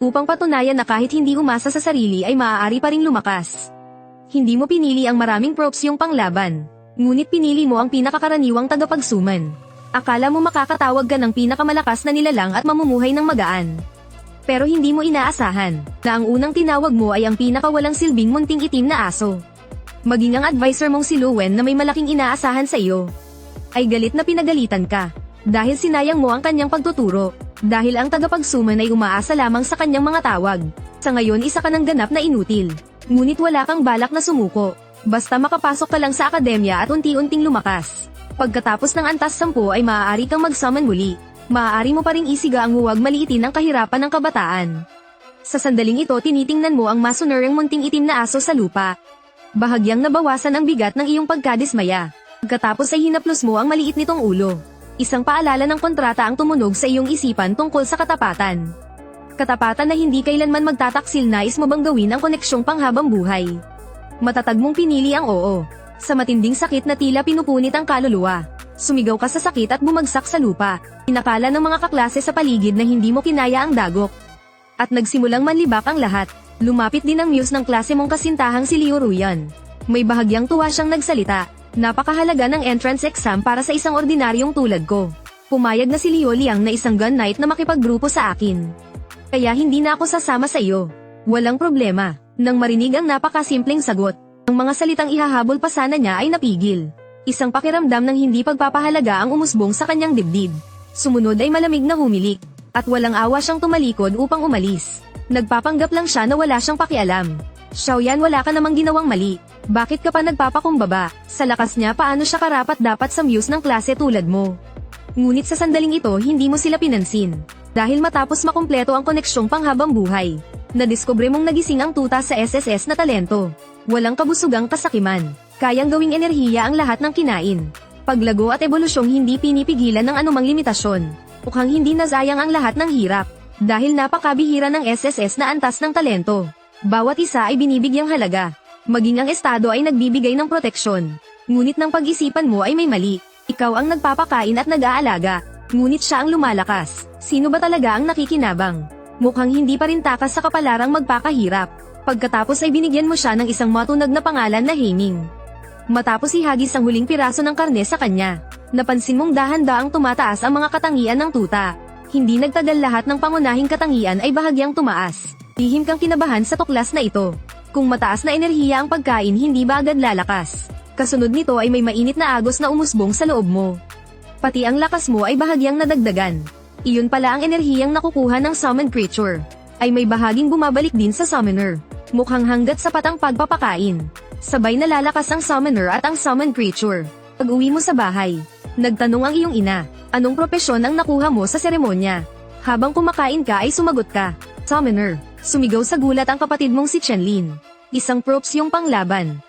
upang patunayan na kahit hindi umasa sa sarili ay maaari pa ring lumakas. Hindi mo pinili ang maraming props yung panglaban, ngunit pinili mo ang pinakakaraniwang tagapagsuman. Akala mo makakatawag ka ng pinakamalakas na nilalang at mamumuhay ng magaan. Pero hindi mo inaasahan na ang unang tinawag mo ay ang pinakawalang silbing munting itim na aso. Maging ang advisor mong si Lowen na may malaking inaasahan sa iyo ay galit na pinagalitan ka dahil sinayang mo ang kanyang pagtuturo, dahil ang tagapagsuman ay umaasa lamang sa kanyang mga tawag. Sa ngayon isa ka ng ganap na inutil, ngunit wala kang balak na sumuko, basta makapasok ka lang sa akademya at unti-unting lumakas. Pagkatapos ng antas 10 ay maaari kang mag-summon muli. Maaari mo pa ring isiga ang huwag maliitin ang kahirapan ng kabataan. Sa sandaling ito tinitingnan mo ang masunerang munting itim na aso sa lupa. Bahagyang nabawasan ang bigat ng iyong pagkadismaya. Pagkatapos ay hinaplos mo ang maliit nitong ulo. Isang paalala ng kontrata ang tumunog sa iyong isipan tungkol sa katapatan. Katapatan na hindi kailanman magtataksil. Nais mo bang gawin ang koneksyong panghabang buhay? Matatag mong pinili ang oo. Sa matinding sakit na tila pinupunit ang kaluluwa, sumigaw ka sa sakit at bumagsak sa lupa. Inakala ng mga kaklase sa paligid na hindi mo kinaya ang dagok. At nagsimulang manlibak ang lahat. Lumapit din ang muse ng klase mong kasintahang si Liu Ruyan. May bahagyang tuwa siyang nagsalita. Napakahalaga ng entrance exam para sa isang ordinaryong tulad ko. Pumayag na si Liu Liang na isang gun knight na makipaggrupo sa akin. Kaya hindi na ako sasama sa iyo. Walang problema. Nang marinig ang napakasimpleng sagot, ang mga salitang ihahabol pa sana niya ay napigil. Isang pakiramdam ng hindi pagpapahalaga ang umusbong sa kanyang dibdib. Sumunod ay malamig na humilik, at walang awa siyang tumalikod upang umalis. Nagpapanggap lang siya na wala siyang pakialam. Xiaoyan, wala ka namang ginawang mali. Bakit ka pa nagpapakumbaba? Sa lakas niya paano siya karapat-dapat sa muse ng klase tulad mo? Ngunit sa sandaling ito hindi mo sila pinansin. Dahil matapos makumpleto ang koneksyong panghabang buhay, nadiskubre mong nagising ang tuta sa SSS na talento. Walang kabusugang kasakiman. Kayang gawing enerhiya ang lahat ng kinain. Paglago at ebolusyong hindi pinipigilan ng anumang limitasyon. Mukhang hindi nasayang ang lahat ng hirap. Dahil napakabihira ng SSS na antas ng talento. Bawat isa ay binibigyang halaga. Maging ang estado ay nagbibigay ng proteksyon. Ngunit ng pag-isipan mo ay may mali. Ikaw ang nagpapakain at nag-aalaga. Ngunit siya ang lumalakas. Sino ba talaga ang nakikinabang? Mukhang hindi pa rin takas sa kapalarang magpakahirap. Pagkatapos ay binigyan mo siya ng isang matunag na pangalan na Heiming. Matapos ihagis ang huling piraso ng karne sa kanya, napansin mong dahan-daang tumataas ang mga katangian ng tuta. Hindi nagtagal lahat ng pangunahing katangian ay bahagyang tumaas. Lihim kang kinabahan sa tuklas na ito. Kung mataas na enerhiya ang pagkain hindi ba agad lalakas? Kasunod nito ay may mainit na agos na umusbong sa loob mo. Pati ang lakas mo ay bahagyang nadagdagan. Iyon pala ang enerhiyang nakukuha ng summoned creature. Ay may bahaging bumabalik din sa summoner. Mukhang hanggat sapat ang pagpapakain. Sabay na lalakas ang summoner at ang summoned creature. Pag-uwi mo sa bahay, nagtanong ang iyong ina, anong propesyon ang nakuha mo sa seremonya? Habang kumakain ka ay sumagot ka, summoner. Sumigaw sa gulat ang kapatid mong si Chenlin. Isang props yung panglaban.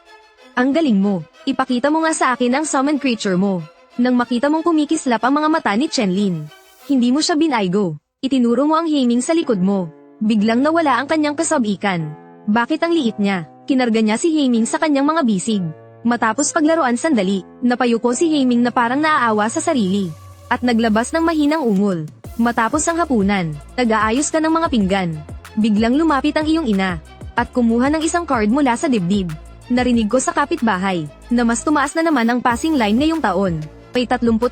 Ang galing mo, ipakita mo nga sa akin ang summoned creature mo. Nang makita mong kumikislap ang mga mata ni Chenlin, hindi mo siya binaygo. Itinuro mo ang Heiming sa likod mo. Biglang nawala ang kanyang kasabikan. Bakit ang liit niya? Kinarga niya si Heiming sa kanyang mga bisig. Matapos paglaruan sandali, napayuko si Heiming na parang naaawa sa sarili. At naglabas ng mahinang ungol. Matapos ang hapunan, nag-aayos ka ng mga pinggan. Biglang lumapit ang iyong ina. At kumuha ng isang card mula sa dibdib. Narinig ko sa kapitbahay, na mas tumaas na naman ang passing line ngayong taon. May 35,000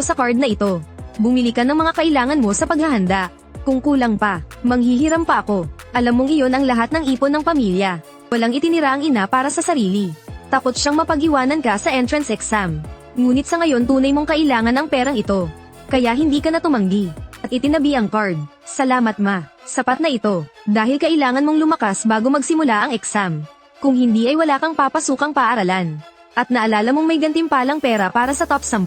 sa card na ito. Bumili ka ng mga kailangan mo sa paghahanda. Kung kulang pa, manghihiram pa ako. Alam mong iyon ang lahat ng ipon ng pamilya. Walang itinira ang ina para sa sarili. Takot siyang mapag-iwanan ka sa entrance exam. Ngunit sa ngayon tunay mong kailangan ang perang ito. Kaya hindi ka na tumanggi. At itinabi ang card. Salamat ma. Sapat na ito. Dahil kailangan mong lumakas bago magsimula ang exam. Kung hindi ay wala kang papasukang paaralan. At naalala mong may gantimpalang pera para sa top 10.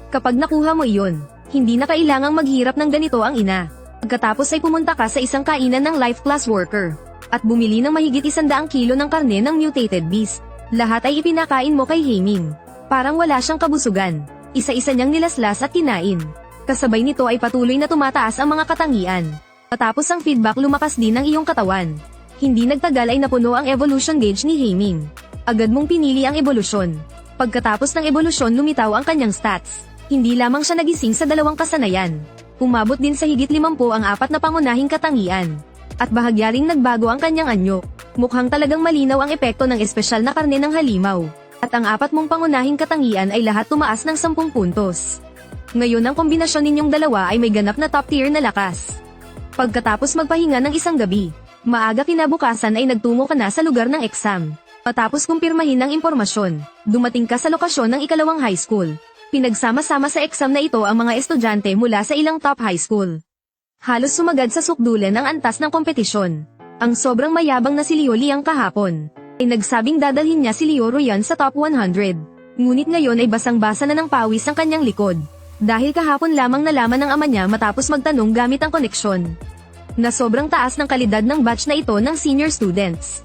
Kapag nakuha mo iyon, hindi na kailangang maghirap ng ganito ang ina. Pagkatapos ay pumunta ka sa isang kainan ng life class worker. At bumili ng mahigit 100 kilo ng karne ng mutated beast. Lahat ay ipinakain mo kay Heiming. Parang wala siyang kabusugan. Isa-isa niyang nilaslas at kinain. Kasabay nito ay patuloy na tumataas ang mga katangian. Matapos ang feedback lumakas din ang iyong katawan. Hindi nagtagal ay napuno ang evolution gauge ni Heiming. Agad mong pinili ang evolusyon. Pagkatapos ng evolusyon lumitaw ang kanyang stats. Hindi lamang siya nagising sa 2 kasanayan. Umabot din sa higit 50 ang 4 na pangunahing katangian. At bahagya ring nagbago ang kanyang anyo. Mukhang talagang malinaw ang epekto ng espesyal na karne ng halimaw. At ang 4 mong pangunahing katangian ay lahat tumaas ng 10 puntos. Ngayon ang kombinasyon ninyong dalawa ay may ganap na top tier na lakas. Pagkatapos magpahinga ng isang gabi, maaga kinabukasan ay nagtungo ka na sa lugar ng exam. Matapos kumpirmahin ang impormasyon, dumating ka sa lokasyon ng ikalawang high school. Pinagsama-sama sa exam na ito ang mga estudyante mula sa ilang top high school. Halos sumagad sa sukdulan ang antas ng kompetisyon. Ang sobrang mayabang na si Leo Liang kahapon, ay nagsabing dadalhin niya si Leo Royan sa top 100. Ngunit ngayon ay basang-basa na ng pawis ang kanyang likod. Dahil kahapon lamang nalaman ng ama niya matapos magtanong gamit ang koneksyon. Na sobrang taas ng kalidad ng batch na ito ng senior students.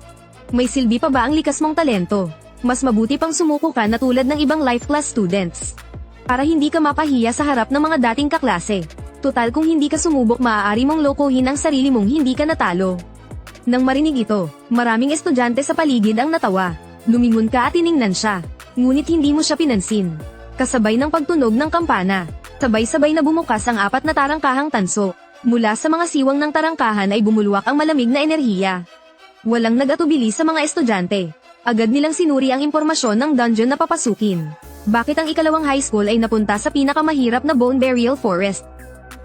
May silbi pa ba ang likas mong talento? Mas mabuti pang sumuko ka na tulad ng ibang life class students. Para hindi ka mapahiya sa harap ng mga dating kaklase. Tutal kung hindi ka sumubok maaari mong lokohin ang sarili mong hindi ka natalo. Nang marinig ito, maraming estudyante sa paligid ang natawa. Lumingon ka at tiningnan siya. Ngunit hindi mo siya pinansin. Kasabay ng pagtunog ng kampana, sabay-sabay na bumukas ang 4 na tarangkahang tanso. Mula sa mga siwang ng tarangkahan ay bumulwak ang malamig na enerhiya. Walang nag-atubili sa mga estudyante. Agad nilang sinuri ang impormasyon ng dungeon na papasukin. Bakit ang ikalawang high school ay napunta sa pinakamahirap na Bone Burial Forest?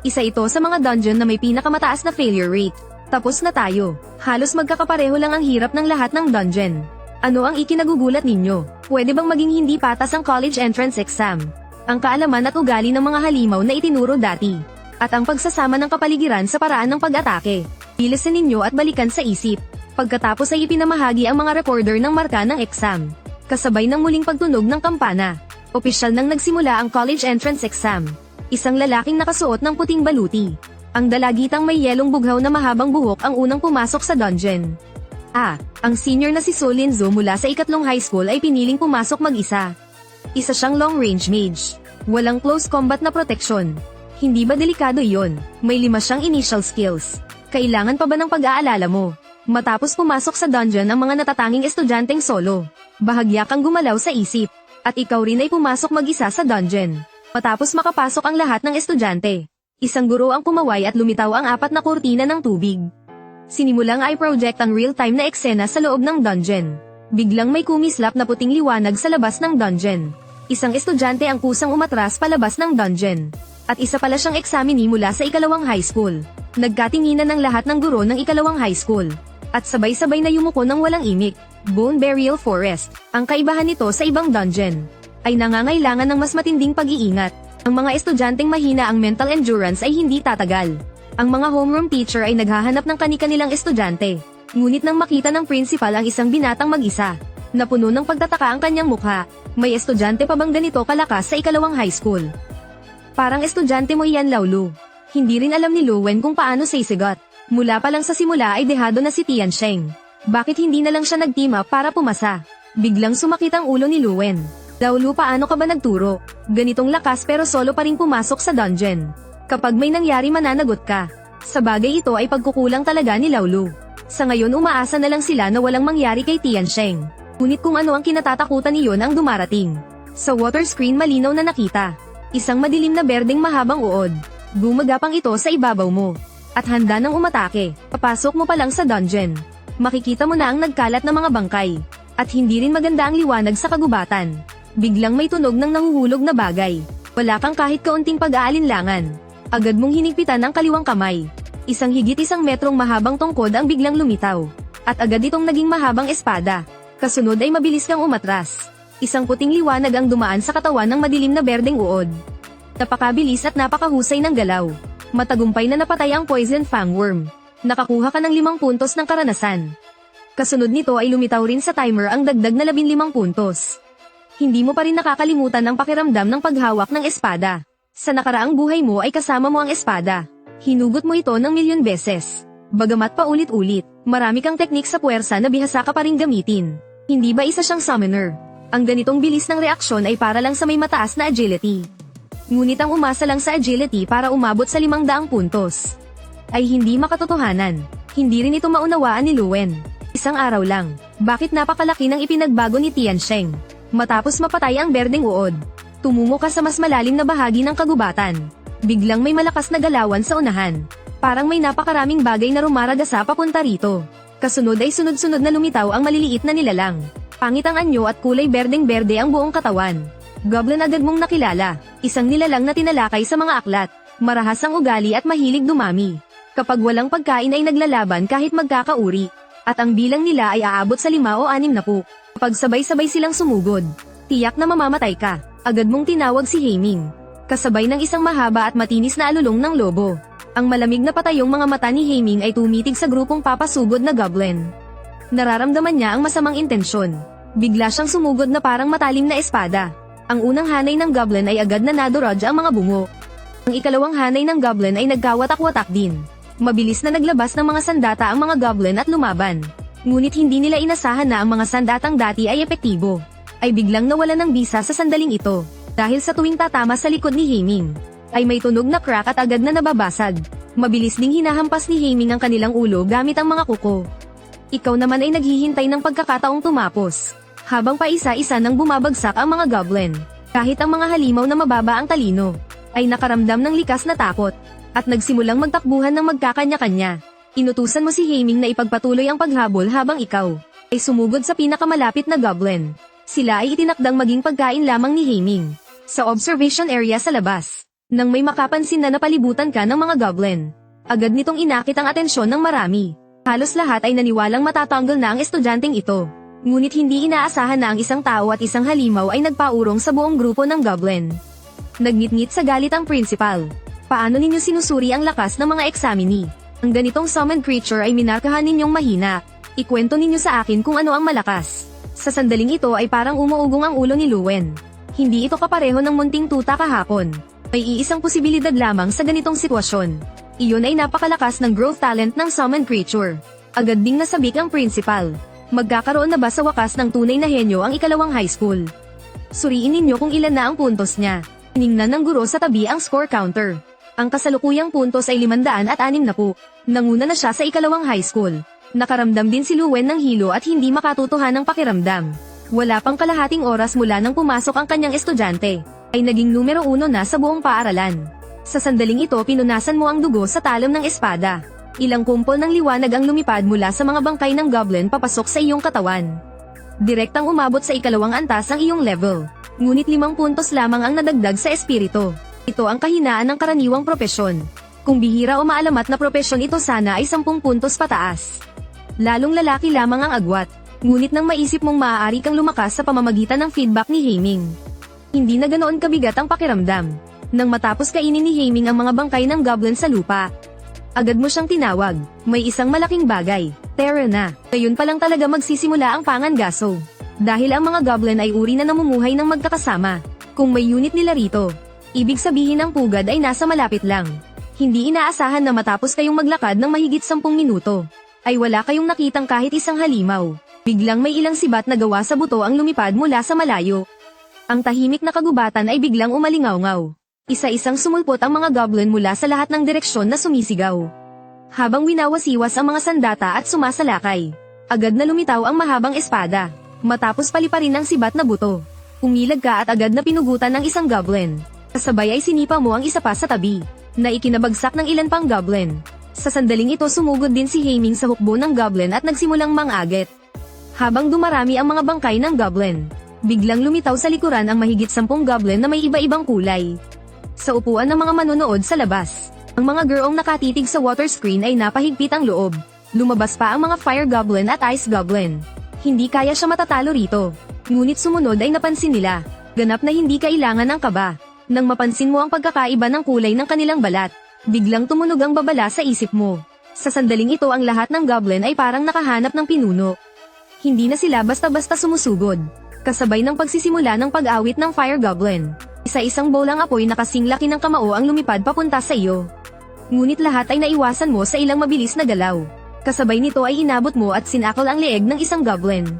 Isa ito sa mga dungeon na may pinakamataas na failure rate. Tapos na tayo. Halos magkakapareho lang ang hirap ng lahat ng dungeon. Ano ang ikinagugulat ninyo? Pwede bang maging hindi patas ang college entrance exam? Ang kaalaman at ugali ng mga halimaw na itinuro dati. At ang pagsasama ng kapaligiran sa paraan ng pag-atake. Bilisan ninyo at balikan sa isip. Pagkatapos ay ipinamahagi ang mga recorder ng marka ng exam. Kasabay ng muling pagtunog ng kampana. Opisyal nang nagsimula ang college entrance exam. Isang lalaking nakasuot ng puting baluti. Ang dalagitang may yelong bughaw na mahabang buhok ang unang pumasok sa dungeon. Ang senior na si So Linzo mula sa ikatlong high school ay piniling pumasok mag-isa. Isa siyang long-range mage. Walang close combat na proteksyon. Hindi ba delikado iyon? May 5 siyang initial skills. Kailangan pa ba ng pag-aalala mo? Matapos pumasok sa dungeon ang mga natatanging estudyanteng solo. Bahagya kang gumalaw sa isip. At ikaw rin ay pumasok mag-isa sa dungeon. Matapos makapasok ang lahat ng estudyante. Isang guro ang pumaway at lumitaw ang 4 na kurtina ng tubig. Sinimulang i-project ang real-time na eksena sa loob ng dungeon. Biglang may kumislap na puting liwanag sa labas ng dungeon. Isang estudyante ang kusang umatras palabas ng dungeon. At isa pala siyang examinee mula sa ikalawang high school. Nagkatinginan ng lahat ng guro ng ikalawang high school. At sabay-sabay na yumuko ng walang imik. Bone Burial Forest. Ang kaibahan nito sa ibang dungeon ay nangangailangan ng mas matinding pag-iingat. Ang mga estudyanteng mahina ang mental endurance ay hindi tatagal. Ang mga homeroom teacher ay naghahanap ng kani-kanilang estudyante. Ngunit nang makita ng principal ang isang binatang mag-isa, napuno ng pagtataka ang kanyang mukha. May estudyante pa bang ganito kalakas sa ikalawang high school? Parang estudyante mo iyan, Laulu. Hindi rin alam ni Luwen kung paano sisigot. Mula pa lang sa simula ay dehado na si Tiansheng. Bakit hindi na lang siya nag-team up para pumasa? Biglang sumakit ang ulo ni Luwen. Laulu, paano ka ba nagturo? Ganitong lakas pero solo pa rin pumasok sa dungeon. Kapag may nangyari mananagot ka. Sa bagay ito ay pagkukulang talaga ni Laulu. Sa ngayon umaasa na lang sila na walang mangyari kay Tiansheng. Ngunit kung ano ang kinatatakutan niyon ang dumarating. Sa water screen malinaw na nakita. Isang madilim na berdeng mahabang uod. Gumagapang ito sa ibabaw mo. At handa nang umatake. Papasok mo pa lang sa dungeon. Makikita mo na ang nagkalat na mga bangkay. At hindi rin maganda ang liwanag sa kagubatan. Biglang may tunog ng nahuhulog na bagay. Wala kang kahit kaunting pag-aalinlangan. Agad mong hinigpitan ang kaliwang kamay. Isang higit 1 metrong mahabang tungkod ang biglang lumitaw. At agad itong naging mahabang espada. Kasunod ay mabilis kang umatras. Isang puting liwanag ang dumaan sa katawan ng madilim na berdeng uod. Napakabilis at napakahusay ng galaw. Matagumpay na napatay ang poison fangworm. Nakakuha ka ng 5 puntos ng karanasan. Kasunod nito ay lumitaw rin sa timer ang dagdag na 15 puntos. Hindi mo pa rin nakakalimutan ang pakiramdam ng paghawak ng espada. Sa nakaraang buhay mo ay kasama mo ang espada. Hinugot mo ito ng 1,000,000 beses. Bagamat paulit-ulit, marami kang teknik sa puwersa na bihasa ka pa ring gamitin. Hindi ba isa siyang summoner? Ang ganitong bilis ng reaksyon ay para lang sa may mataas na agility. Ngunit ang umasa lang sa agility para umabot sa 500 puntos ay hindi makatotohanan. Hindi rin ito maunawaan ni Luwen. Isang araw lang, bakit napakalaki ng ipinagbago ni Tiansheng? Matapos mapatay ang berdeng uod, tumungo ka sa mas malalim na bahagi ng kagubatan. Biglang may malakas na galawan sa unahan. Parang may napakaraming bagay na rumaragasa papunta rito. Kasunod ay sunod-sunod na lumitaw ang maliliit na nilalang. Pangit ang anyo at kulay berdeng-berde ang buong katawan. Goblin agad mong nakilala, isang nilalang na tinalakay sa mga aklat. Marahas ang ugali at mahilig dumami. Kapag walang pagkain ay naglalaban kahit magkakauri. At ang bilang nila ay aabot sa 5 o 6 na po. Kapag sabay-sabay silang sumugod, tiyak na mamamatay ka. Agad mong tinawag si Haiming. Kasabay ng isang mahaba at matinis na alulong ng lobo. Ang malamig na patayong mga mata ni Haiming ay tumitig sa grupong papasugod na goblin. Nararamdaman niya ang masamang intensyon. Bigla siyang sumugod na parang matalim na espada. Ang unang hanay ng goblin ay agad na nadodge ang mga bungo. Ang ikalawang hanay ng goblin ay nagkawatak-watak din. Mabilis na naglabas ng mga sandata ang mga goblin at lumaban. Ngunit hindi nila inasahan na ang mga sandatang dati ay epektibo. Ay biglang nawalan ng bisa sa sandaling ito. Dahil sa tuwing tatama sa likod ni Haiming, ay may tunog na crack at agad na nababasag. Mabilis ding hinahampas ni Haiming ang kanilang ulo gamit ang mga kuko. Ikaw naman ay naghihintay ng pagkakataong tumapos. Habang paisa-isa nang bumabagsak ang mga goblin. Kahit ang mga halimaw na mababa ang talino, ay nakaramdam ng likas na takot, at nagsimulang magtakbuhan ng magkakanya-kanya. Inutusan mo si Haiming na ipagpatuloy ang paghabol habang ikaw ay sumugod sa pinakamalapit na goblin. Sila ay itinakdang maging pagkain lamang ni Haiming. Sa observation area sa labas, nang may makapansin na napalibutan ka ng mga goblin, agad nitong inakit ang atensyon ng marami. Halos lahat ay naniwalang matatanggal na ang estudyanteng ito. Ngunit hindi inaasahan na ang isang tao at isang halimaw ay nagpaurong sa buong grupo ng goblin. Nagngit-ngit sa galit ang principal. Paano ninyo sinusuri ang lakas ng mga examini? Ang ganitong summoned creature ay minarkahan ninyong mahina. Ikwento ninyo sa akin kung ano ang malakas. Sa sandaling ito ay parang umuugong ang ulo ni Luwen. Hindi ito kapareho ng munting tuta kahapon. May iisang posibilidad lamang sa ganitong sitwasyon. Iyon ay napakalakas ng growth talent ng summoned creature. Agad ding nasabik ang principal. Magkakaroon na ba sa wakas ng tunay na henyo ang ikalawang high school? Suriin ninyo kung ilan na ang puntos niya. Tiningnan ng guro sa tabi ang score counter. Ang kasalukuyang puntos ay 560. Nanguna na siya sa ikalawang high school. Nakaramdam din si Luwen ng hilo at hindi makatutuhan ng pakiramdam. Wala pang kalahating oras mula nang pumasok ang kanyang estudyante, ay naging numero 1 na sa buong paaralan. Sa sandaling ito pinunasan mo ang dugo sa talam ng espada. Ilang kumpol ng liwanag ang lumipad mula sa mga bangkay ng goblin papasok sa iyong katawan. Direktang umabot sa ikalawang antas ang iyong level. Ngunit 5 puntos lamang ang nadagdag sa espiritu. Ito ang kahinaan ng karaniwang propesyon. Kung bihira o maalamat na propesyon ito sana ay 10 puntos pataas. Lalong lalaki lamang ang agwat. Ngunit nang maisip mong maaari kang lumakas sa pamamagitan ng feedback ni Haiming. Hindi na ganoon kabigat ang pakiramdam. Nang matapos kainin ni Haiming ang mga bangkay ng goblin sa lupa, agad mo siyang tinawag. May isang malaking bagay. Terra na. Ngayon pa lang talaga magsisimula ang pangangaso. Dahil ang mga goblin ay uri na namumuhay ng magkakasama. Kung may unit nila rito, ibig sabihin ang pugad ay nasa malapit lang. Hindi inaasahan na matapos kayong maglakad ng mahigit 10 minuto, ay wala kayong nakitang kahit isang halimaw. Biglang may ilang sibat na gawa sa buto ang lumipad mula sa malayo. Ang tahimik na kagubatan ay biglang umalingaw-ngaw. Isa-isang sumulpot ang mga goblin mula sa lahat ng direksyon na sumisigaw. Habang winawasiwas ang mga sandata at sumasalakay, agad na lumitaw ang mahabang espada. Matapos paliparin ng sibat na buto, umilag ka at agad na pinugutan ng isang goblin. Kasabay ay sinipa mo ang isa pa sa tabi, na ikinabagsak ng ilan pang goblin. Sa sandaling ito sumugod din si Haiming sa hukbo ng goblin at nagsimulang mangagit. Habang dumarami ang mga bangkay ng goblin, biglang lumitaw sa likuran ang mahigit 10 goblin na may iba-ibang kulay. Sa upuan ng mga manonood sa labas, ang mga gurong nakatitig sa water screen ay napahigpit ang loob. Lumabas pa ang mga fire goblin at ice goblin. Hindi kaya siya matatalo rito. Ngunit sumunod ay napansin nila. Ganap na hindi kailangan ng kaba. Nang mapansin mo ang pagkakaiba ng kulay ng kanilang balat, biglang tumunog ang babala sa isip mo. Sa sandaling ito ang lahat ng goblin ay parang nakahanap ng pinuno. Hindi na sila basta-basta sumusugod. Kasabay ng pagsisimula ng pag-awit ng fire goblin, isa-isang bolang apoy na kasing laki ng kamao ang lumipad papunta sa iyo. Ngunit lahat ay naiwasan mo sa ilang mabilis na galaw. Kasabay nito ay inabot mo at sinakal ang leeg ng isang goblin.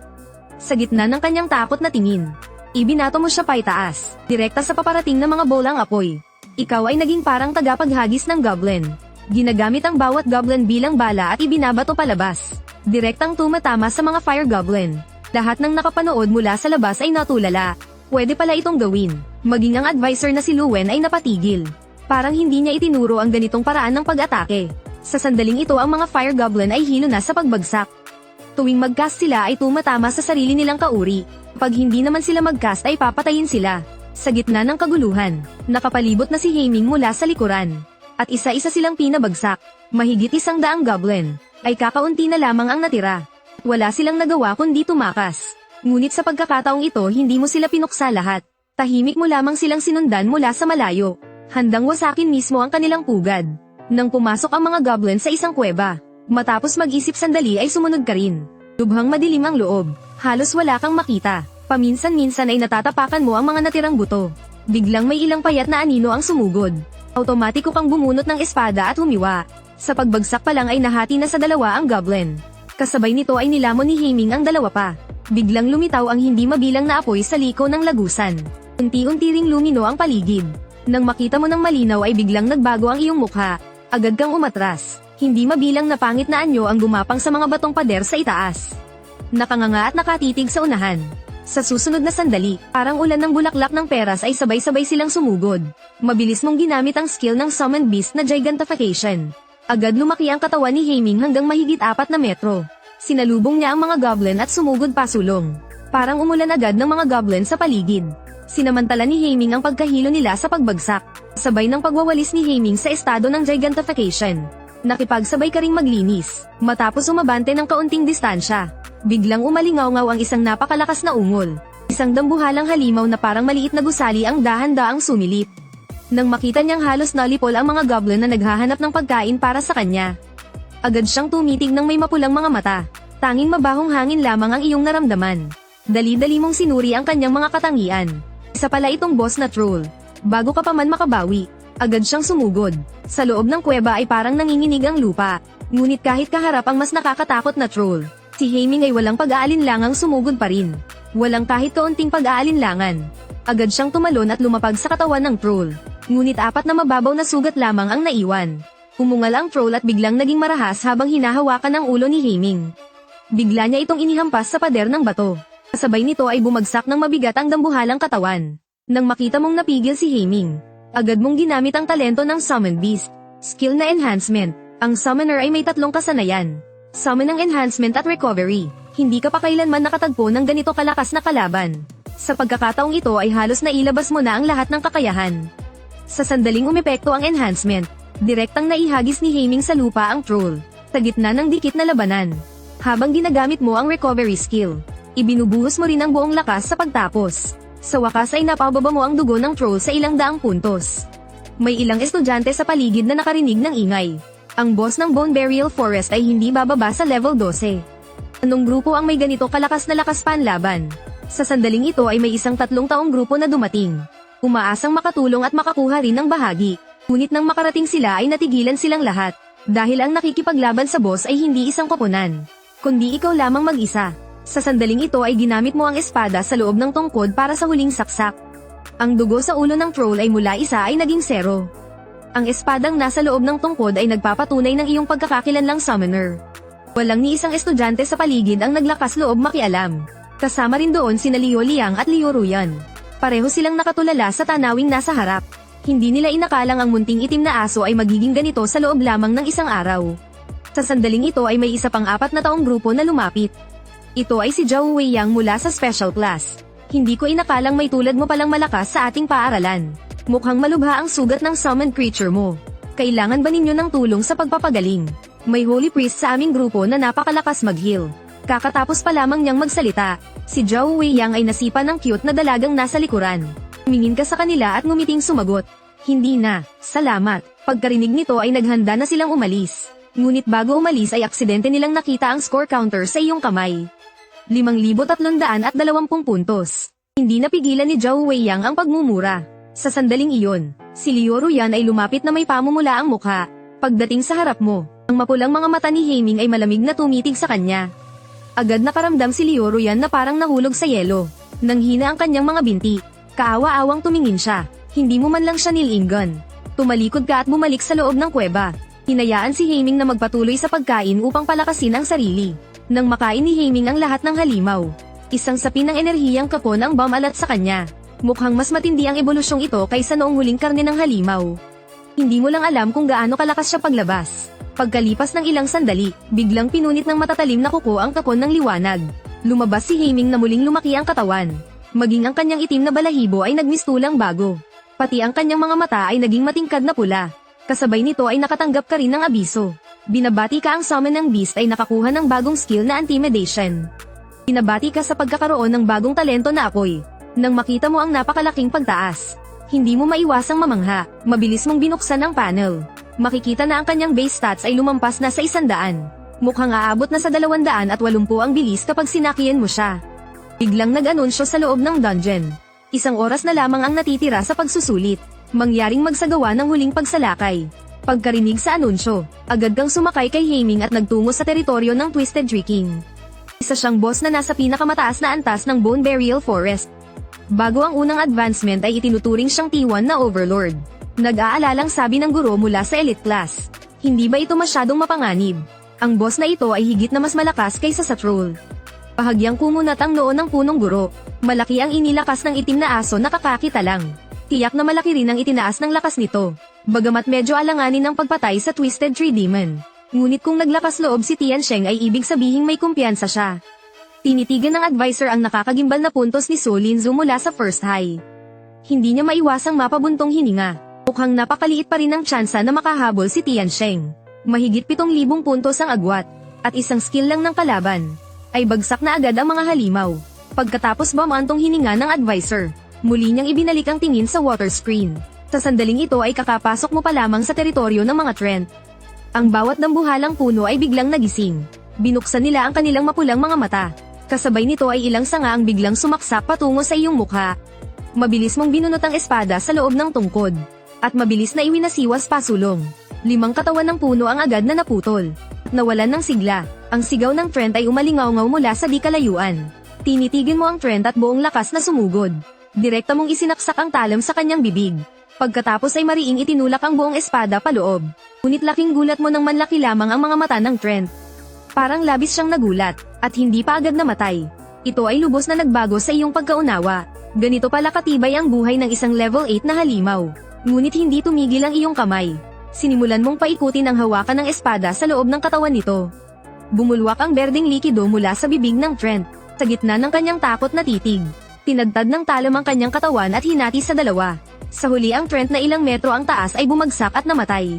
Sa gitna ng kanyang takot na tingin, ibinato mo siya paitaas, direkta sa paparating na mga bolang apoy. Ikaw ay naging parang tagapaghagis ng goblin. Ginagamit ang bawat goblin bilang bala at ibinabato palabas. Direktang tumatama sa mga fire goblin. Lahat ng nakapanood mula sa labas ay natulala. Pwede pala itong gawin. Maging ang advisor na si Luwen ay napatigil. Parang hindi niya itinuro ang ganitong paraan ng pag-atake. Sa sandaling ito ang mga Fire Goblin ay hilo na sa pagbagsak. Tuwing mag-cast sila ay tumatama sa sarili nilang kauri. Pag hindi naman sila mag-cast ay papatayin sila. Sa gitna ng kaguluhan, nakapalibot na si Haeming mula sa likuran. At isa-isa silang pinabagsak. Mahigit 100 goblin. Ay kakaunti na lamang ang natira. Wala silang nagawa kundi tumakas. Ngunit sa pagkakataong ito hindi mo sila pinuksa lahat. Tahimik mo lamang silang sinundan mula sa malayo. Handang wasakin mismo ang kanilang pugad. Nang pumasok ang mga goblin sa isang kuweba. Matapos mag-isip sandali ay sumunod ka rin. Lubhang madilim ang loob. Halos wala kang makita. Paminsan-minsan ay natatapakan mo ang mga natirang buto. Biglang may ilang payat na anino ang sumugod. Automatiko kang bumunot ng espada at humiwa. Sa pagbagsak pa lang ay nahati na sa dalawa ang goblin. Kasabay nito ay nilamon ni Haeming ang dalawa pa. Biglang lumitaw ang hindi mabilang na apoy sa liko ng lagusan. Unti-unti ring lumino ang paligid. Nang makita mo ng malinaw ay biglang nagbago ang iyong mukha. Agad kang umatras. Hindi mabilang na pangit na anyo ang gumapang sa mga batong pader sa itaas. Nakanganga at nakatitig sa unahan. Sa susunod na sandali, parang ulan ng bulaklak ng peras ay sabay-sabay silang sumugod. Mabilis mong ginamit ang skill ng Summoned Beast na Gigantification. Agad lumaki ang katawan ni Haeming hanggang mahigit 4 na metro. Sinalubong niya ang mga goblin at sumugod pasulong. Parang umulan agad ng mga goblin sa paligid. Sinamantala ni Haeming ang pagkahilo nila sa pagbagsak. Sabay ng pagwawalis ni Haeming sa estado ng Gigantification. Nakipagsabay ka ring maglinis. Matapos umabante ng kaunting distansya. Biglang umalingaw-ngaw ang isang napakalakas na ungol. Isang dambuhalang halimaw na parang maliit na gusali ang dahan-daang sumilip. Nang makita niyang halos nalipol ang mga goblin na naghahanap ng pagkain para sa kanya. Agad siyang tumitig ng may mapulang mga mata. Tanging mabahong hangin lamang ang iyong naramdaman. Dali-dali mong sinuri ang kanyang mga katangian. Isa pala itong boss na troll. Bago ka pa man makabawi, agad siyang sumugod. Sa loob ng kuweba ay parang nanginginig ang lupa. Ngunit kahit kaharap ang mas nakakatakot na troll, si Haeming ay walang pag-aalinlangang sumugod pa rin. Walang kahit kaunting pag-aalinlangan. Agad siyang tumalon at lumapag sa katawan ng troll. Ngunit 4 na mababaw na sugat lamang ang naiwan. Umungal ang troll at biglang naging marahas habang hinahawakan ang ulo ni Haeming. Bigla niya itong inihampas sa pader ng bato. Kasabay nito ay bumagsak ng mabigat ang dambuhalang katawan. Nang makita mong napigil si Haeming, agad mong ginamit ang talento ng Summoned Beast. Skill na Enhancement. Ang Summoner ay may 3 kasanayan. Summon ng Enhancement at Recovery. Hindi ka pa kailanman nakatagpo ng ganito kalakas na kalaban. Sa pagkakataong ito ay halos nailabas mo na ang lahat ng kakayahan. Sa sandaling umepekto ang enhancement, direktang naihagis ni Haeming sa lupa ang troll, sa gitna ng dikit na labanan. Habang ginagamit mo ang recovery skill, ibinubuhos mo rin ang buong lakas sa pagtapos. Sa wakas ay napababa mo ang dugo ng troll sa ilang daang puntos. May ilang estudyante sa paligid na nakarinig ng ingay. Ang boss ng Bone Burial Forest ay hindi bababa sa level 12. Anong grupo ang may ganito kalakas na lakas panlaban? Sa sandaling ito ay may isang 3 taong grupo na dumating. Umaasang makatulong at makakuha rin ng bahagi. Ngunit nang makarating sila ay natigilan silang lahat. Dahil ang nakikipaglaban sa boss ay hindi isang koponan, kundi ikaw lamang mag-isa. Sa sandaling ito ay ginamit mo ang espada sa loob ng tungkod para sa huling saksak. Ang dugo sa ulo ng troll ay mula 1 ay naging 0. Ang espadang nasa loob ng tungkod ay nagpapatunay ng iyong pagkakakilanlang summoner. Walang ni isang estudyante sa paligid ang naglakas loob makialam. Kasama rin doon sina Liu Liang at Liu Ruyan. Pareho silang nakatulala sa tanawing nasa harap. Hindi nila inakalang ang munting itim na aso ay magiging ganito sa loob lamang ng isang araw. Sa sandaling ito ay may isa pang 4 na taong grupo na lumapit. Ito ay si Zhao Weiyang mula sa special class. Hindi ko inakalang may tulad mo palang malakas sa ating paaralan. Mukhang malubha ang sugat ng summoned creature mo. Kailangan ba ninyo ng tulong sa pagpapagaling? May holy priest sa aming grupo na napakalakas mag-heal. Kakatapos pa lamang niyang magsalita, si Zhao Weiyang ay nasipa ng cute na dalagang nasa likuran. Tumingin ka sa kanila at ngumiting sumagot. Hindi na, salamat. Pagkarinig nito ay naghanda na silang umalis. Ngunit bago umalis ay aksidente nilang nakita ang score counter sa iyong kamay. 5,320 puntos. Hindi napigilan ni Zhao Weiyang ang pagmumura. Sa sandaling iyon, si Liu Ruyan ay lumapit na may pamumula ang mukha. Pagdating sa harap mo, ang mapulang mga mata ni Haeming ay malamig na tumitig sa kanya. Agad nakaramdam si Liu Ruyan na parang nahulog sa yelo. Nanghina ang kanyang mga binti. Kaawa-awang tumingin siya. Hindi mo man lang siya nilingon. Tumalikod ka at bumalik sa loob ng kuweba. Hinayaan si Haeming na magpatuloy sa pagkain upang palakasin ang sarili. Nang makain ni Haeming ang lahat ng halimaw, isang sapin ng enerhiyang kapon ang bumalat sa kanya. Mukhang mas matindi ang ebolusyong ito kaysa noong huling karne ng halimaw. Hindi mo lang alam kung gaano kalakas siya paglabas. Pagkalipas ng ilang sandali, biglang pinunit ng matatalim na kuko ang tapon ng liwanag. Lumabas si Haeming na muling lumaki ang katawan. Maging ang kanyang itim na balahibo ay nagmistulang bago. Pati ang kanyang mga mata ay naging matingkad na pula. Kasabay nito ay nakatanggap ka rin ng abiso. Binabati ka ang summon ng beast ay nakakuha ng bagong skill na intimidation. Binabati ka sa pagkakaroon ng bagong talento na apoy. Nang makita mo ang napakalaking pagtaas, hindi mo maiwasang mamangha, mabilis mong binuksan ang panel. Makikita na ang kanyang base stats ay lumampas na sa 100. Mukhang aabot na sa 280 ang bilis kapag sinakian mo siya. Biglang nag-anunsyo sa loob ng dungeon. 1 oras na lamang ang natitira sa pagsusulit. Mangyaring magsagawa ng huling pagsalakay. Pagkarinig sa anunsyo, agad kang sumakay kay Haeming at nagtungo sa teritoryo ng Twisted Tree King. Isa siyang boss na nasa pinakamataas na antas ng Bone Burial Forest. Bago ang unang advancement ay itinuturing siyang T1 na Overlord. Nag-aalalang sabi ng guro mula sa elite class. Hindi ba ito masyadong mapanganib? Ang boss na ito ay higit na mas malakas kaysa sa troll. Bahagyang kumunat ang noo ng punong guro. Malaki ang inilakas ng itim na aso na kakakita lang. Tiyak na malaki rin ang itinaas ng lakas nito. Bagamat medyo alanganin ang pagpatay sa Twisted Tree Demon. Ngunit kung naglakas loob si Tiansheng ay ibig sabihing may kumpiyansa siya. Tinitigan ng advisor ang nakakagimbal na puntos ni Su Linzu mula sa first high. Hindi niya maiwasang mapabuntong hininga. Mukhang napakaliit pa rin ang tsansa na makahabol si Tiansheng. Mahigit 7,000 puntos ang agwat, at isang skill lang ng kalaban. Ay bagsak na agad ang mga halimaw. Pagkatapos bumantong hininga ng advisor, muli niyang ibinalik ang tingin sa water screen. Sa sandaling ito ay kakapasok mo pa lamang sa teritoryo ng mga Trent. Ang bawat dambuhalang puno ay biglang nagising. Binuksan nila ang kanilang mapulang mga mata. Kasabay nito ay ilang sanga ang biglang sumaksak patungo sa iyong mukha. Mabilis mong binunot ang espada sa loob ng tungkod. At mabilis na iwinasiwas pasulong. 5 katawan ng puno ang agad na naputol. Nawalan ng sigla. Ang sigaw ng Trent ay umalingaw-ngaw mula sa di kalayuan. Tinitigan mo ang Trent at buong lakas na sumugod. Direkta mong isinaksak ang talam sa kanyang bibig. Pagkatapos ay mariing itinulak ang buong espada paloob. Ngunit laking gulat mo nang manlaki lamang ang mga mata ng Trent. Parang labis siyang nagulat, at hindi pa agad namatay. Ito ay lubos na nagbago sa iyong pagkaunawa. Ganito pala katibay ang buhay ng isang level 8 na halimaw. Ngunit hindi tumigil ang iyong kamay. Sinimulan mong paikutin ang hawakan ng espada sa loob ng katawan nito. Bumulwak ang berdeng likido mula sa bibig ng Trent, sa gitna ng kanyang takot na titig. Tinagtad ng talam ang kanyang katawan at hinati sa dalawa. Sa huli ang Trent na ilang metro ang taas ay bumagsak at namatay.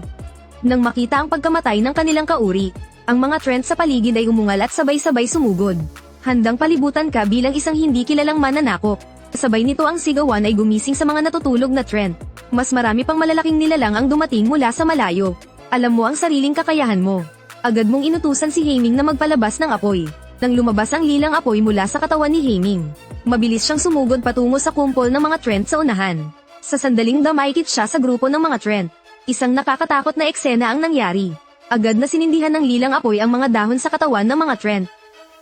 Nang makita ang pagkamatay ng kanilang kauri, ang mga Trent sa paligid ay umungal at sabay-sabay sumugod. Handang palibutan ka bilang isang hindi kilalang mananakop. Sabay nito ang sigawan ay gumising sa mga natutulog na Trent. Mas marami pang malalaking nilalang ang dumating mula sa malayo. Alam mo ang sariling kakayahan mo. Agad mong inutusan si Haeming na magpalabas ng apoy. Nang lumabas ang lilang apoy mula sa katawan ni Haeming, mabilis siyang sumugod patungo sa kumpol ng mga Trent sa unahan. Sa sandaling dumaikit siya sa grupo ng mga Trent. Isang nakakatakot na eksena ang nangyari. Agad na sinindihan ng lilang apoy ang mga dahon sa katawan ng mga Trent.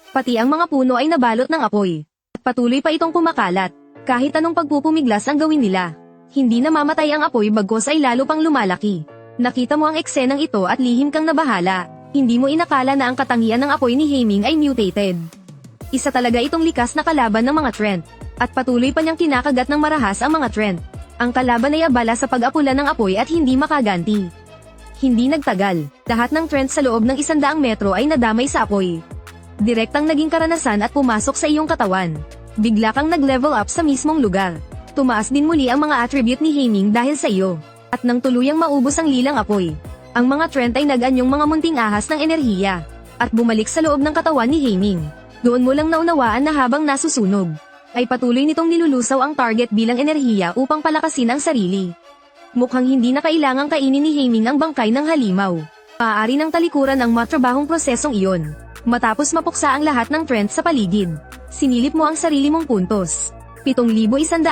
Pati ang mga puno ay nabalot ng apoy. At patuloy pa itong kumakalat. Kahit anong pagpupumiglas ang gawin nila. Hindi namamatay ang apoy bagkos ay lalo pang lumalaki. Nakita mo ang eksenang ito at lihim kang nabahala. Hindi mo inakala na ang katangian ng apoy ni Haeming ay mutated. Isa talaga itong likas na kalaban ng mga Trent. At patuloy pa niyang kinakagat ng marahas ang mga Trent. Ang kalaban ay abala sa pag-apula ng apoy at hindi makaganti. Hindi nagtagal, lahat ng Trent sa loob ng 100 metro ay nadamay sa apoy. Direktang naging karanasan at pumasok sa iyong katawan. Bigla kang nag-level up sa mismong lugar. Tumaas din muli ang mga attribute ni Haeming dahil sa iyo. At nang tuluyang maubos ang lilang apoy, ang mga Trent ay nag-anyong mga munting ahas ng enerhiya. At bumalik sa loob ng katawan ni Haeming. Doon mo lang naunawaan na habang nasusunog, ay patuloy nitong nilulusaw ang target bilang enerhiya upang palakasin ang sarili. Mukhang hindi na kailangang kainin ni Haeming ang bangkay ng halimaw. Maaari ng talikuran ang matrabahong prosesong iyon. Matapos mapuksa ang lahat ng Trent sa paligid, sinilip mo ang sarili mong puntos. 7,120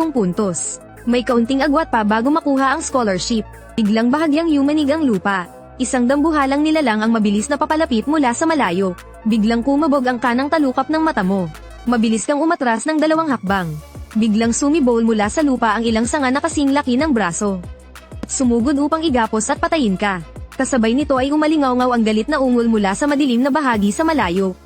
puntos. May kaunting agwat pa bago makuha ang scholarship. Biglang bahagyang yumanig ang lupa. Isang dambuhalang nilalang ang mabilis na papalapit mula sa malayo. Biglang kumabog ang kanang talukap ng mata mo. Mabilis kang umatras ng 2 hakbang. Biglang sumibol mula sa lupa ang ilang sanga na kasing laki ng braso. Sumugod upang igapos at patayin ka. Kasabay nito ay umalingaw-ngaw ang galit na ungol mula sa madilim na bahagi sa malayo.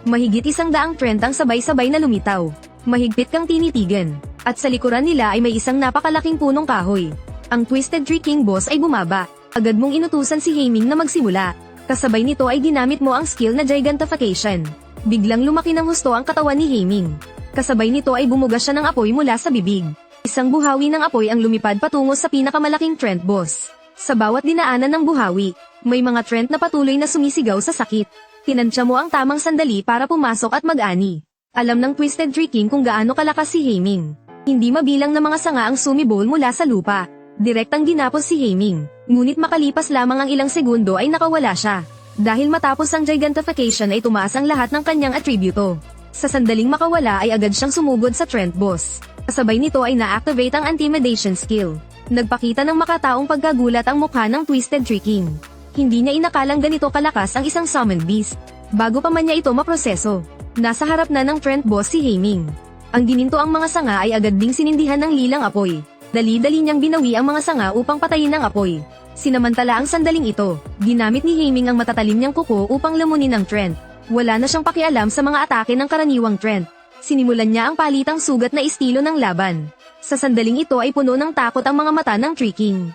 Mahigit 100 Trent ang sabay-sabay na lumitaw. Mahigpit kang tinitigan. At sa likuran nila ay may isang napakalaking punong kahoy. Ang Twisted Tree King boss ay bumaba. Agad mong inutusan si Haiming na magsimula. Kasabay nito ay ginamit mo ang skill na Gigantification. Biglang lumaki ng husto ang katawan ni Haiming. Kasabay nito ay bumuga siya ng apoy mula sa bibig. Isang buhawi ng apoy ang lumipad patungo sa pinakamalaking Trent boss. Sa bawat dinaanan ng buhawi, may mga Trent na patuloy na sumisigaw sa sakit. Tinansya mo ang tamang sandali para pumasok at mag-ani. Alam ng Twisted Tree King kung gaano kalakas si Haiming. Hindi mabilang na mga sanga ang sumibol mula sa lupa. Direktang ginapos si Haiming, ngunit makalipas lamang ang ilang segundo ay nakawala siya. Dahil matapos ang Gigantification ay tumaas ang lahat ng kanyang atributo. Sa sandaling makawala ay agad siyang sumugod sa Trent boss. Kasabay nito ay na-activate ang Intimidation skill. Nagpakita ng makataong pagkagulat ang mukha ng Twisted Tree King. Hindi niya inakalang ganito kalakas ang isang Summoned Beast. Bago pa man niya ito maproseso, nasa harap na ng Trent boss si Haiming. Ang gininto ang mga sanga ay agad ding sinindihan ng lilang apoy. Dali-dali niyang binawi ang mga sanga upang patayin ang apoy. Sinamantala ang sandaling ito, ginamit ni Haiming ang matatalim niyang kuko upang lamunin ang Trent. Wala na siyang pakialam sa mga atake ng karaniwang Trent. Sinimulan niya ang palitang sugat na estilo ng laban. Sa sandaling ito ay puno ng takot ang mga mata ng Tree King.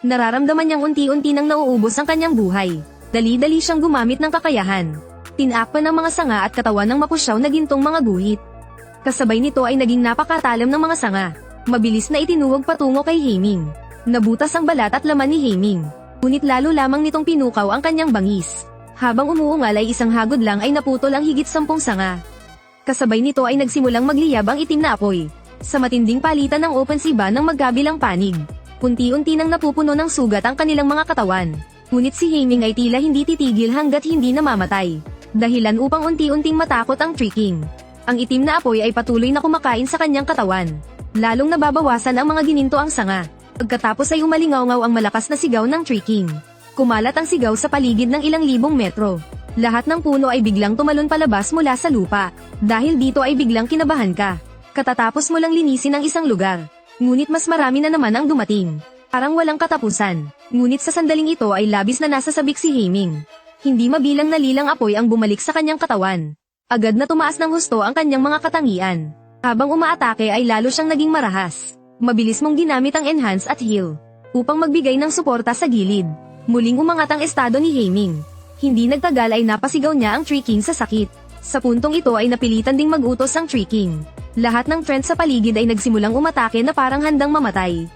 Nararamdaman niyang unti-unti nang nauubos ang kanyang buhay. Dali-dali siyang gumamit ng kakayahan. Tinakpan ng mga sanga at katawan ng mapusyaw na gintong mga guhit. Kasabay nito ay naging napakatalam ng mga sanga. Mabilis na itinuwag patungo kay Haiming. Nabutas ang balat at laman ni Haiming. Ngunit lalo lamang nitong pinukaw ang kanyang bangis. Habang umuungal ay isang hagod lang ay naputol ang higit 10 sanga. Kasabay nito ay nagsimulang magliyab ang itim na apoy. Sa matinding palitan ng opensiba ng magkabilang panig. Unti-unti nang napupuno ng sugat ang kanilang mga katawan. Ngunit si Haiming ay tila hindi titigil hanggat hindi namamatay. Dahilan upang unti-unting matakot ang Tree King. Ang itim na apoy ay patuloy na kumakain sa kanyang katawan. Lalong nababawasan ang mga gininto ang sanga. Pagkatapos ay umalingaw-ngaw ang malakas na sigaw ng Tree King. Kumalat ang sigaw sa paligid ng ilang libong metro. Lahat ng puno ay biglang tumalon palabas mula sa lupa. Dahil dito ay biglang kinabahan ka. Katatapos mo lang linisin ang isang lugar. Ngunit mas marami na naman ang dumating. Parang walang katapusan. Ngunit sa sandaling ito ay labis na nasasabik si Haiming. Hindi mabilang na lilang apoy ang bumalik sa kanyang katawan. Agad na tumaas ng husto ang kanyang mga katangian. Habang umaatake ay lalo siyang naging marahas. Mabilis mong ginamit ang enhance at heal. Upang magbigay ng suporta sa gilid. Muling umangat ang estado ni Haiming. Hindi nagtagal ay napasigaw niya ang Tree King sa sakit. Sa puntong ito ay napilitan ding mag-utos ang Tree King. Lahat ng Trent sa paligid ay nagsimulang umatake na parang handang mamatay.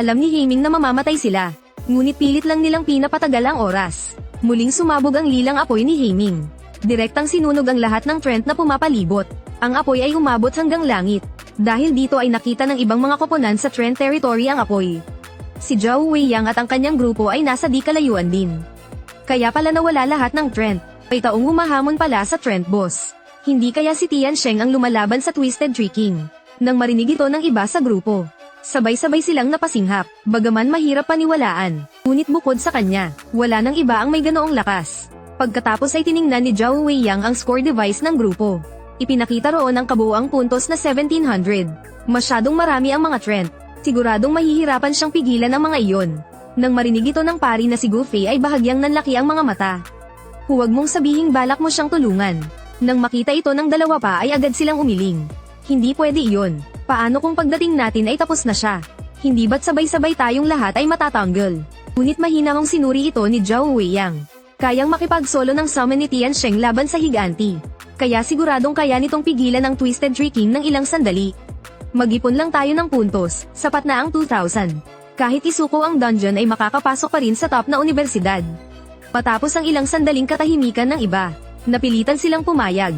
Alam ni Haiming na mamamatay sila. Ngunit pilit lang nilang pinapatagal ang oras. Muling sumabog ang lilang apoy ni Haiming. Direktang sinunog ang lahat ng Trent na pumapalibot. Ang apoy ay umabot hanggang langit. Dahil dito ay nakita ng ibang mga koponan sa Trent territory ang apoy. Si Zhao Weiyang at ang kanyang grupo ay nasa di kalayuan din. Kaya pala nawala lahat ng Trent. May taong humahamon pala sa Trent boss. Hindi kaya si Tian Sheng ang lumalaban sa Twisted Tree King. Nang marinig ito ng iba sa grupo. Sabay-sabay silang napasinghap, bagaman mahirap paniwalaan. Ngunit bukod sa kanya, wala nang iba ang may ganoong lakas. Pagkatapos ay tiningnan ni Zhao Weiyang ang score device ng grupo. Ipinakita roon ang kabuuang puntos na 1700. Masyadong marami ang mga Trent. Siguradong mahihirapan siyang pigilan ang mga iyon. Nang marinig ito ng pari na si Gu Fei ay bahagyang nanlaki ang mga mata. Huwag mong sabihing balak mo siyang tulungan. Nang makita ito ng dalawa pa ay agad silang umiling. Hindi pwede iyon. Paano kung pagdating natin ay tapos na siya? Hindi ba't sabay-sabay tayong lahat ay matatanggal? Ngunit mahina mong sinuri ito ni Zhao Weiyang. Kayang makipagsolo ng summon ni Tian Sheng laban sa higanti. Kaya siguradong kaya nitong pigilan ang Twisted Tree King ng ilang sandali. Mag-ipon lang tayo ng puntos, sapat na ang 2,000. Kahit isuko ang dungeon ay makakapasok pa rin sa top na universidad. Matapos ang ilang sandaling katahimikan ng iba, napilitan silang pumayag.